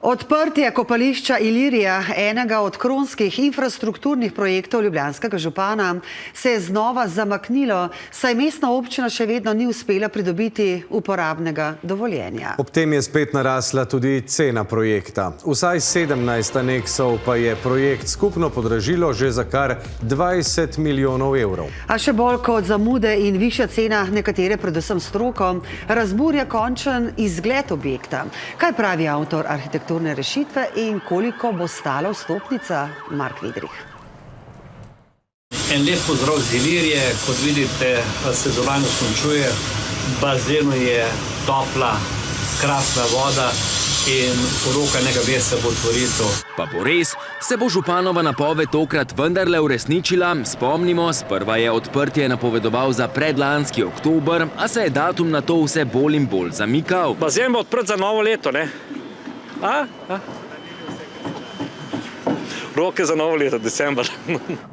Odprtje kopališča Ilirija, enega od kronskih infrastrukturnih projektov ljubljanskega župana, se je znova zamaknilo, saj mestna občina še vedno ni uspela pridobiti uporabnega dovoljenja. Ob tem je spet narasla tudi cena projekta. Vsaj 17 aneksov pa je projekt skupno podražilo že za kar 20 milijonov evrov. A še bolj kot zamude in višja cena nekatere, predvsem stroko, razburja končen izgled objekta. Kaj pravi avtor arhitekturne rešitve in koliko bo stala vstopnica? Mark Vidrih. En lep pozdrav z Ilirije, kot vidite, sezonalno končuje, v bazenu je topla, krasna voda in v roka nekaj meseca bo otvoritev. Pa bo res, se bo županova napoved tokrat vendarle uresničila. Spomnimo, sprva je odprtje napovedoval za predlanski oktober, a se je datum na to vse bolj in bolj zamikal. Bazen bo odprt za novo leto, ne? Roke za novo leto, december.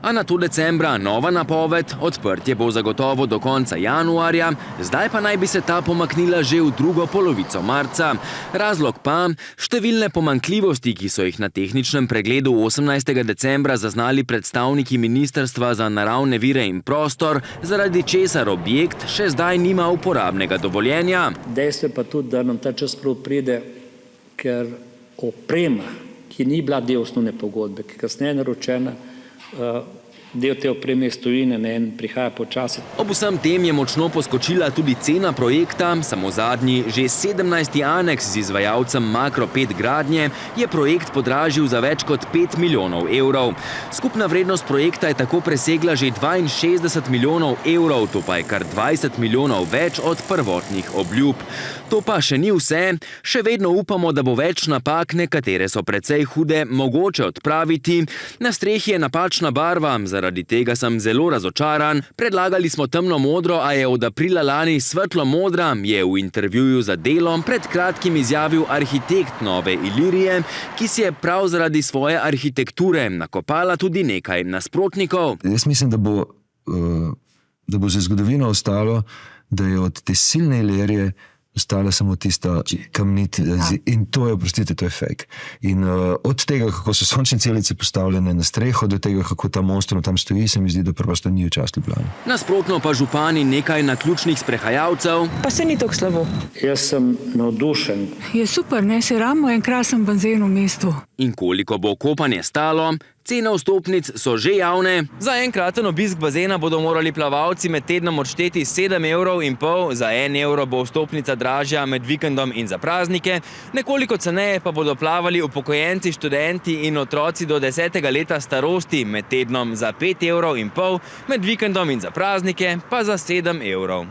A na to decembra nova napoved, odprtje bo zagotovo do konca januarja, zdaj pa naj bi se ta pomaknila že v drugo polovico marca. Razlog pa številne pomanjkljivosti, ki so jih na tehničnem pregledu 18. decembra zaznali predstavniki Ministrstva za naravne vire in prostor, zaradi česar objekt še zdaj nima uporabnega dovoljenja. Dejstvo je pa tudi, da nam ta čas prav pride, ker oprema, ki ni bila del osnovne pogodbe, ki kasneje je naročena, del te opreme iz tujine in prihaja počasi. Ob vsem tem je močno poskočila tudi cena projekta. Samo zadnji, že 17. aneks z izvajalcem Makro 5 gradnje je projekt podražil za več kot 5 milijonov evrov. Skupna vrednost projekta je tako presegla že 62 milijonov evrov, to pa je kar 20 milijonov več od prvotnih obljub. To pa še ni vse. Še vedno upamo, da bo več napak, nekatere so precej hude, mogoče odpraviti. Na strehi je napačna barva, zaradi tega sem zelo razočaran. Predlagali smo temno modro, a je od aprila lani svetlo modra, je v intervjuju za Delo pred kratkim izjavil arhitekt Nove Ilirije, ki si je prav zaradi svoje arhitekture nakopala tudi nekaj nasprotnikov. Jaz mislim, da bo za zgodovino ostalo, da je od te silne Ilirije ostala samo tista kamnit in to je, oprostite, to je fake. In od tega, kako so sončne celice postavljene na streho, do tega, kako ta monstrum tam stoji, se mi zdi, da preprosto ni v čast Ljubljane. Nasprotno pa župani nekaj naključnih sprehajalcev. Pa se ni tako slabo. Jaz sem navdušen. Je super, ne, se ravno en krasen bazen v mestu. In koliko bo kopanje stalo? Cene vstopnic so že javne. Za enkraten obisk bazena bodo morali plavalci med tednom odšteti 7,5 evrov, za 1 evro bo vstopnica dražja med vikendom in za praznike, nekoliko ceneje pa bodo plavali upokojenci, študenti in otroci do 10. leta starosti, med tednom za 5,5 evrov, med vikendom in za praznike pa za 7,5 evrov.